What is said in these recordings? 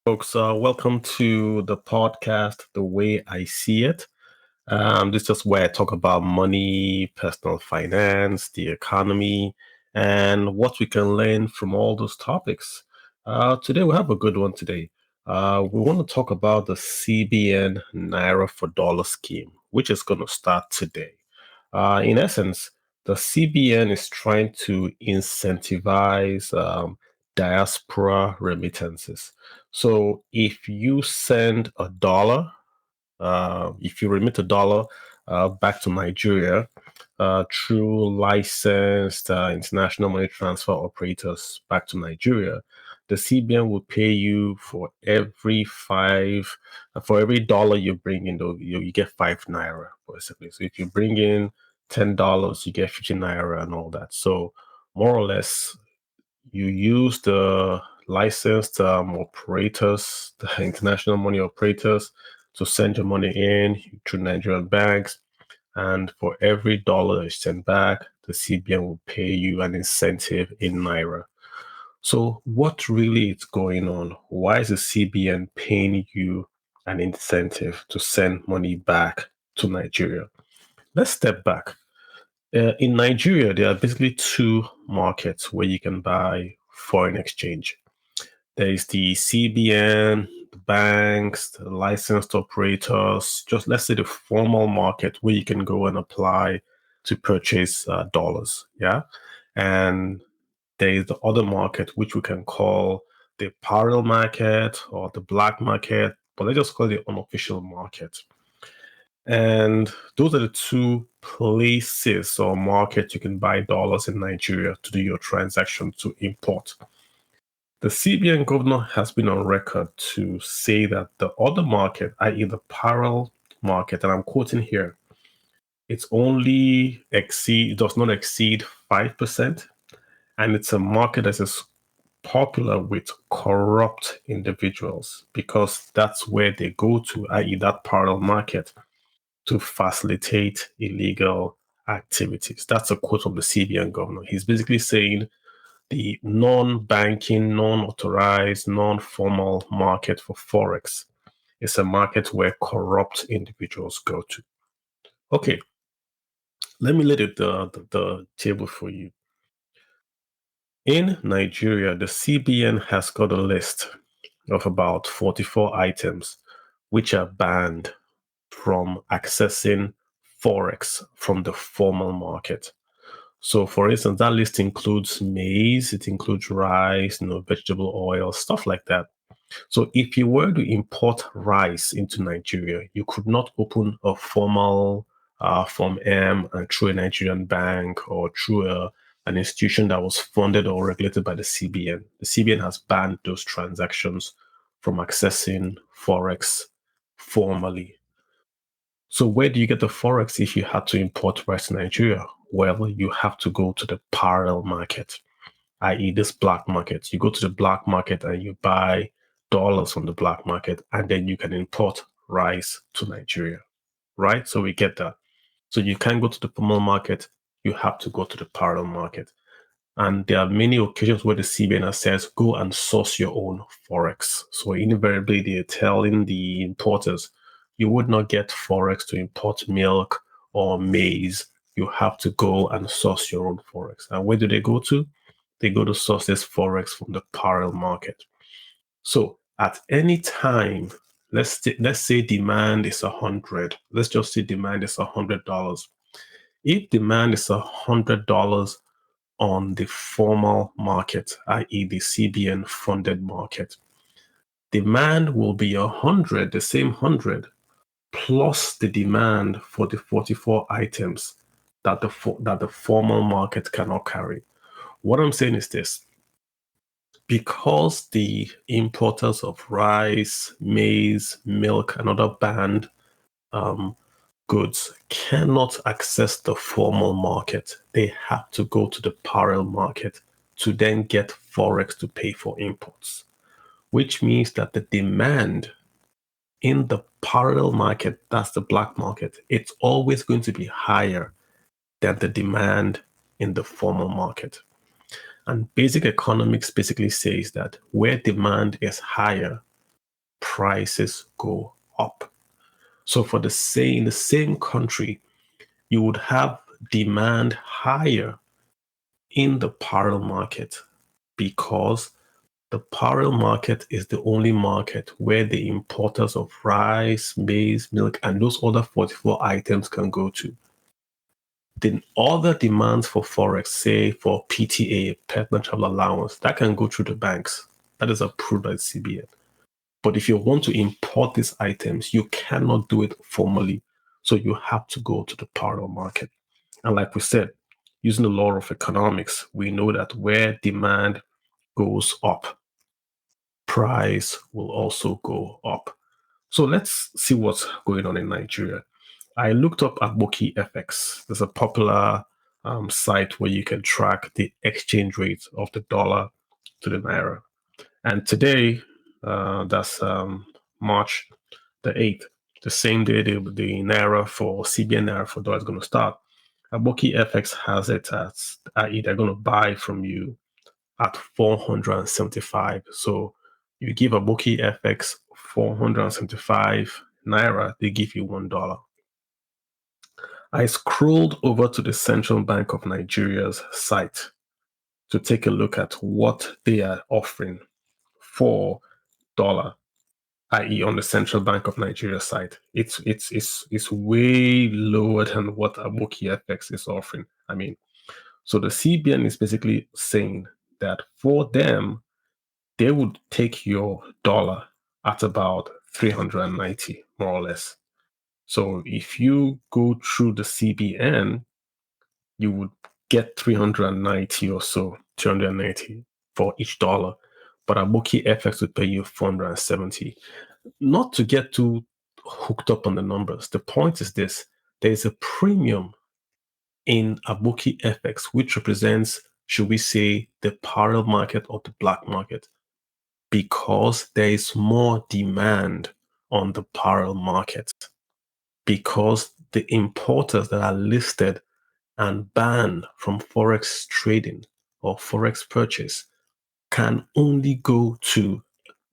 Folks. Welcome to the podcast, The Way I See It. This is just where I talk about money, personal finance, the economy, and what we can learn from all those topics. Today, we have a good one today. We want to talk about the CBN Naira for Dollar scheme, which is going to start today. In essence, the CBN is trying to incentivize diaspora remittances. So if you send a dollar, if you remit a dollar back to Nigeria through licensed international money transfer operators back to Nigeria, the CBN will pay you for every dollar you bring in, you get 5 naira, basically. So if you bring in $10, you get 50 naira and all that. So more or less, you use the licensed operators, the international money operators, to send your money in through Nigerian banks. And for every dollar you send back, the CBN will pay you an incentive in Naira. So what really is going on? Why is the CBN paying you an incentive to send money back to Nigeria? Let's step back. In Nigeria, there are basically two markets where you can buy foreign exchange. There is the CBN, the banks, the licensed operators, just let's say the formal market where you can go and apply to purchase dollars. Yeah. And there is the other market, which we can call the parallel market or the black market, but let's just call it the unofficial market. And those are the two places or markets you can buy dollars in Nigeria to do your transaction to import. The CBN governor has been on record to say that the other market, i.e., the parallel market, and I'm quoting here, it does not exceed 5%, and it's a market that is popular with corrupt individuals because that's where they go to, i.e., that parallel market, to facilitate illegal activities. That's a quote from the CBN governor. He's basically saying the non-banking, non-authorized, non-formal market for Forex is a market where corrupt individuals go to. Okay, let me lay the table for you. In Nigeria, the CBN has got a list of about 44 items which are banned from accessing Forex from the formal market. So, for instance, that list includes maize, it includes rice, vegetable oil, stuff like that. So, if you were to import rice into Nigeria, you could not open a formal Form M and through a Nigerian bank or through an institution that was funded or regulated by the CBN. The CBN has banned those transactions from accessing Forex formally. So where do you get the Forex if you had to import rice to Nigeria? Well, you have to go to the parallel market, i.e. this black market. You go to the black market and you buy dollars from the black market, and then you can import rice to Nigeria, right? So we get that. So you can't go to the formal market, you have to go to the parallel market. And there are many occasions where the CBN says, go and source your own Forex. So invariably, they're telling the importers, you would not get Forex to import milk or maize. You have to go and source your own Forex. And where do they go to? They go to source this Forex from the parallel market. So at any time, let's say demand is 100. Let's just say demand is $100. If demand is $100 on the formal market, i.e. the CBN funded market, demand will be 100, the same 100, plus the demand for the 44 items that the formal market cannot carry. What I'm saying is this: because the importers of rice, maize, milk, and other banned goods cannot access the formal market, they have to go to the parallel market to then get Forex to pay for imports, which means that the demand in the parallel market, that's the black market, it's always going to be higher than the demand in the formal market. And basic economics basically says that where demand is higher, prices go up. So in the same country, you would have demand higher in the parallel market because the parallel market is the only market where the importers of rice, maize, milk, and those other 44 items can go to. The other demands for Forex, say for PTA, personal travel allowance, that can go through the banks. That is approved by the CBN. But if you want to import these items, you cannot do it formally. So you have to go to the parallel market. And like we said, using the law of economics, we know that where demand goes up, price will also go up. So let's see what's going on in Nigeria. I looked up Aboki FX. There's a popular site where you can track the exchange rate of the dollar to the naira. And today, that's March the 8th, the same day the naira for CBN naira for dollar is going to start. Aboki FX has it as i.e. they're going to buy from you at 475. So you give Aboki FX 475 naira, they give you $1. I scrolled over to the Central Bank of Nigeria's site to take a look at what they are offering for dollar, i.e. on the Central Bank of Nigeria site. It's way lower than what Aboki FX is offering. I mean, so the CBN is basically saying that for them, they would take your dollar at about 390, more or less. So if you go through the CBN, you would get 390 or so, 290 for each dollar. But Aboki FX would pay you 470. Not to get too hooked up on the numbers. The point is this: there's a premium in Aboki FX, which represents, should we say, the parallel market or the black market, because there is more demand on the parallel market, because the importers that are listed and banned from Forex trading or Forex purchase can only go to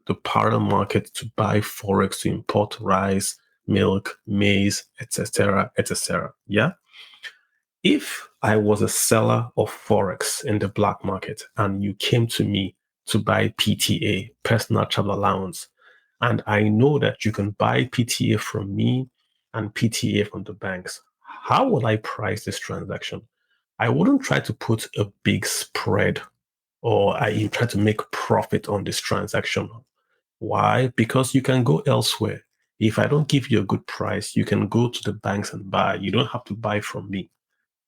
the parallel market to buy Forex to import rice, milk, maize, etc., etc. Yeah. If I was a seller of Forex in the black market and you came to me to buy PTA, personal travel allowance, and I know that you can buy PTA from me and PTA from the banks, how will I price this transaction? I wouldn't try to put a big spread or I try to make profit on this transaction. Why? Because you can go elsewhere. If I don't give you a good price, you can go to the banks and buy. You don't have to buy from me.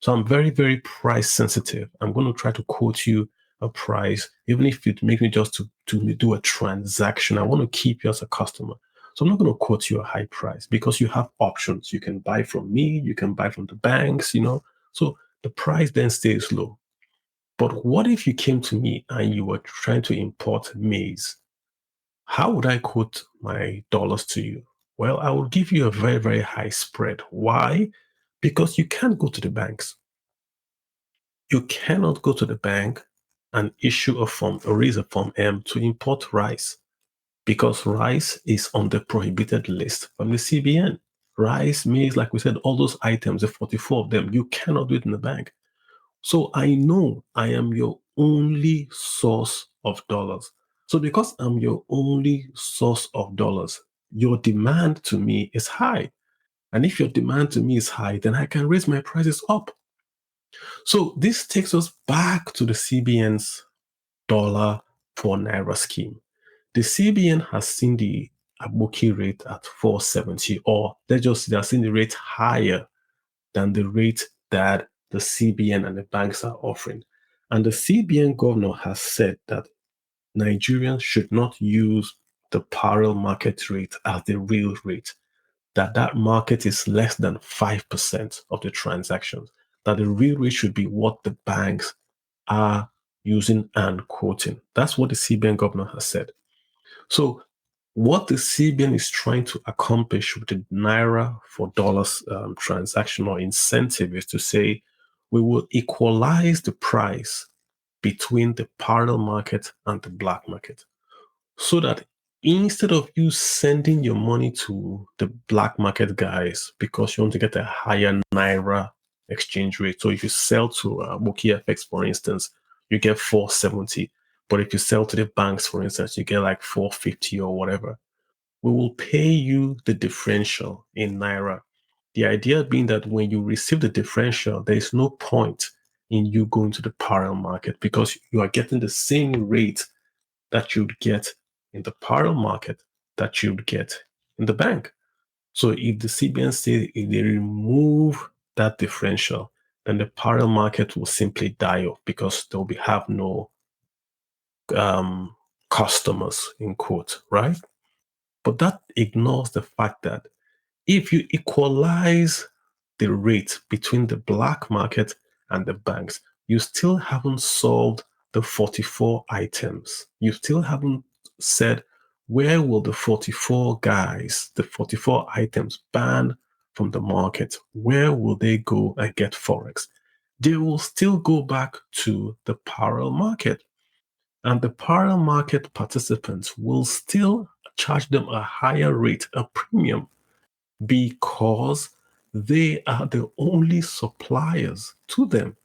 So I'm very, very price sensitive. I'm going to try to quote you a price, even if it makes me just to do a transaction. I want to keep you as a customer. So I'm not going to quote you a high price because you have options. You can buy from me, you can buy from the banks, So the price then stays low. But what if you came to me and you were trying to import maize? How would I quote my dollars to you? Well, I will give you a very, very high spread. Why? Because you can't go to the banks. You cannot go to the bank and issue a form or raise a form M to import rice because rice is on the prohibited list from the CBN. Rice, maize, like we said, all those items, the 44 of them, you cannot do it in the bank. So I know I am your only source of dollars. So because I'm your only source of dollars, your demand to me is high. And if your demand to me is high, then I can raise my prices up. So this takes us back to the CBN's dollar for Naira scheme. The CBN has seen the Aboki rate at 470, or let's just say they're seeing the rate higher than the rate that the CBN and the banks are offering. And the CBN governor has said that Nigerians should not use the parallel market rate as the real rate, that market is less than 5% of the transactions, that the real rate should be what the banks are using and quoting. That's what the CBN governor has said. So what the CBN is trying to accomplish with the Naira for dollars transaction or incentive is to say we will equalize the price between the parallel market and the black market so that Instead of you sending your money to the black market guys because you want to get a higher Naira exchange rate. So if you sell to Moki FX, for instance, you get 470. But if you sell to the banks, for instance, you get like 450 or whatever. We will pay you the differential in Naira. The idea being that when you receive the differential, there is no point in you going to the parallel market because you are getting the same rate that you'd get in the parallel market that you'd get in the bank. So if the CBN say if they remove that differential, then the parallel market will simply die off because there will be have no um, customers in quote, right? But that ignores the fact that if you equalize the rate between the black market and the banks, you still haven't solved the 44 items. You still haven't said where will the 44 guys, the 44 items banned from the market, where will they go and get Forex? They will still go back to the parallel market. And the parallel market participants will still charge them a higher rate, a premium, because they are the only suppliers to them.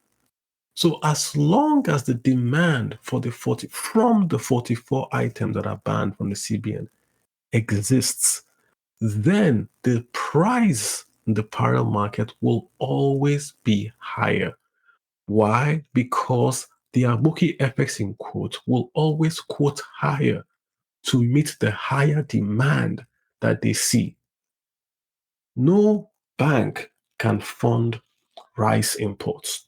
So as long as the demand for the 40 from the 44 items that are banned from the CBN exists, then the price in the parallel market will always be higher. Why? Because the Abuki FX in quote will always quote higher to meet the higher demand that they see. No bank can fund rice imports.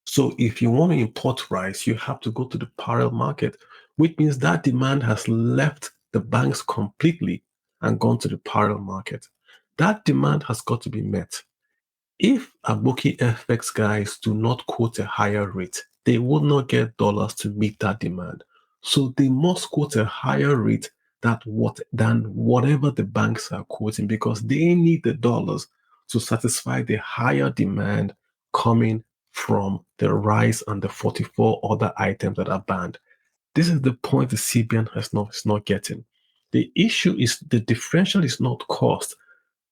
So if you want to import rice, you have to go to the parallel market, which means that demand has left the banks completely and gone to the parallel market. That demand has got to be met. If Aboki FX guys do not quote a higher rate, they will not get dollars to meet that demand. So they must quote a higher rate than whatever the banks are quoting because they need the dollars to satisfy the higher demand coming from the rice and the 44 other items that are banned. This is the point the CBN is not getting. The issue is the differential is not cost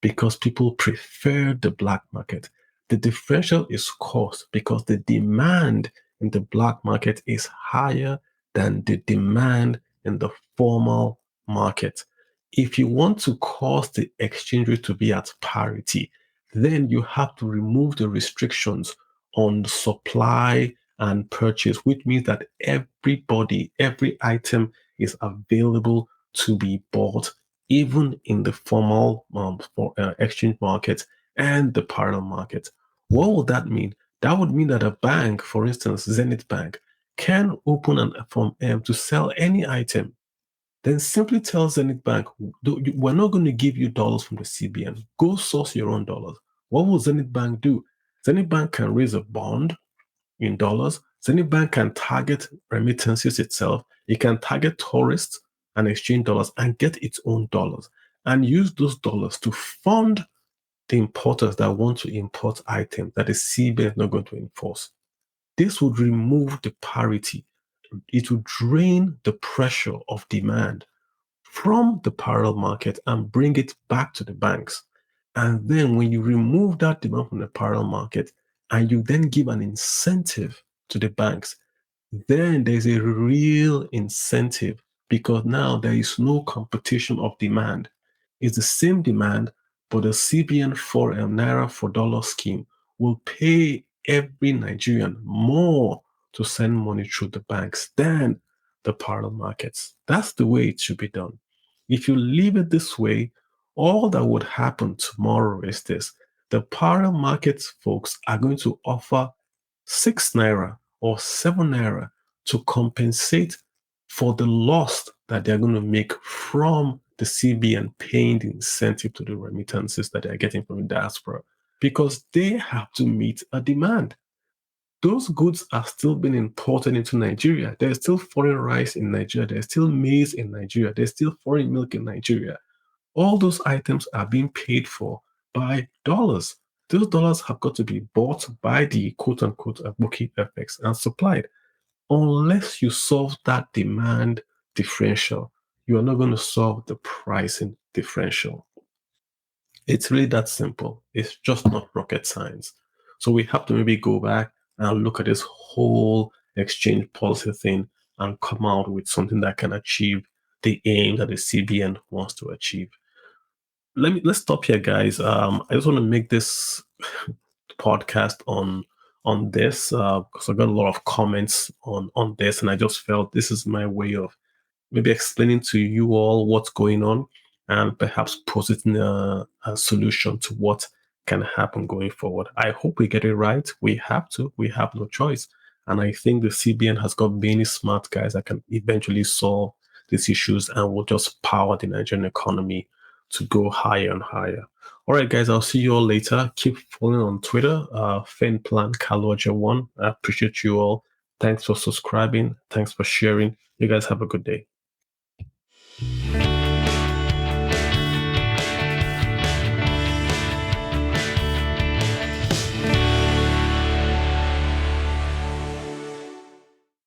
because people prefer the black market. The differential is cost because the demand in the black market is higher than the demand in the formal market. If you want to cause the exchange rate to be at parity, then you have to remove the restrictions on supply and purchase, which means that every item is available to be bought even in the formal exchange market and the parallel market. What would that mean? That would mean that a bank, for instance, Zenith Bank, can open an form to sell any item. Then simply tell Zenith Bank, we're not going to give you dollars from the CBN. Go source your own dollars. What will Zenith Bank do? Zenith Bank can raise a bond in dollars. Zenith Bank can target remittances itself. It can target tourists and exchange dollars and get its own dollars and use those dollars to fund the importers that want to import items that the CBN is not going to enforce. This would remove the parity. It would drain the pressure of demand from the parallel market and bring it back to the banks. And then when you remove that demand from the parallel market and you then give an incentive to the banks, then there's a real incentive because now there is no competition of demand. It's the same demand, but the CBN for Naira for dollar scheme will pay every Nigerian more to send money through the banks than the parallel markets. That's the way it should be done. If you leave it this way, all that would happen tomorrow is this. The parallel markets folks are going to offer 6 Naira or 7 Naira to compensate for the loss that they're going to make from the CBN paying the incentive to the remittances that they're getting from the diaspora because they have to meet a demand. Those goods are still being imported into Nigeria. There's still foreign rice in Nigeria. There's still maize in Nigeria. There's still foreign milk in Nigeria. All those items are being paid for by dollars. Those dollars have got to be bought by the quote unquote bookie FX and supplied. Unless you solve that demand differential, you are not going to solve the pricing differential. It's really that simple. It's just not rocket science. So we have to maybe go back and look at this whole exchange policy thing and come out with something that can achieve the aim that the CBN wants to achieve. Let's stop here, guys. I just want to make this podcast on this because I got a lot of comments on this, and I just felt this is my way of maybe explaining to you all what's going on and perhaps positing a solution to what can happen going forward. I hope we get it right. We have to. We have no choice. And I think the CBN has got many smart guys that can eventually solve these issues and will just power the Nigerian economy to go higher and higher. All right, guys, I'll see you all later. Keep following on Twitter, FinPlan Kaloja1. I appreciate you all. Thanks for subscribing. Thanks for sharing. You guys have a good day.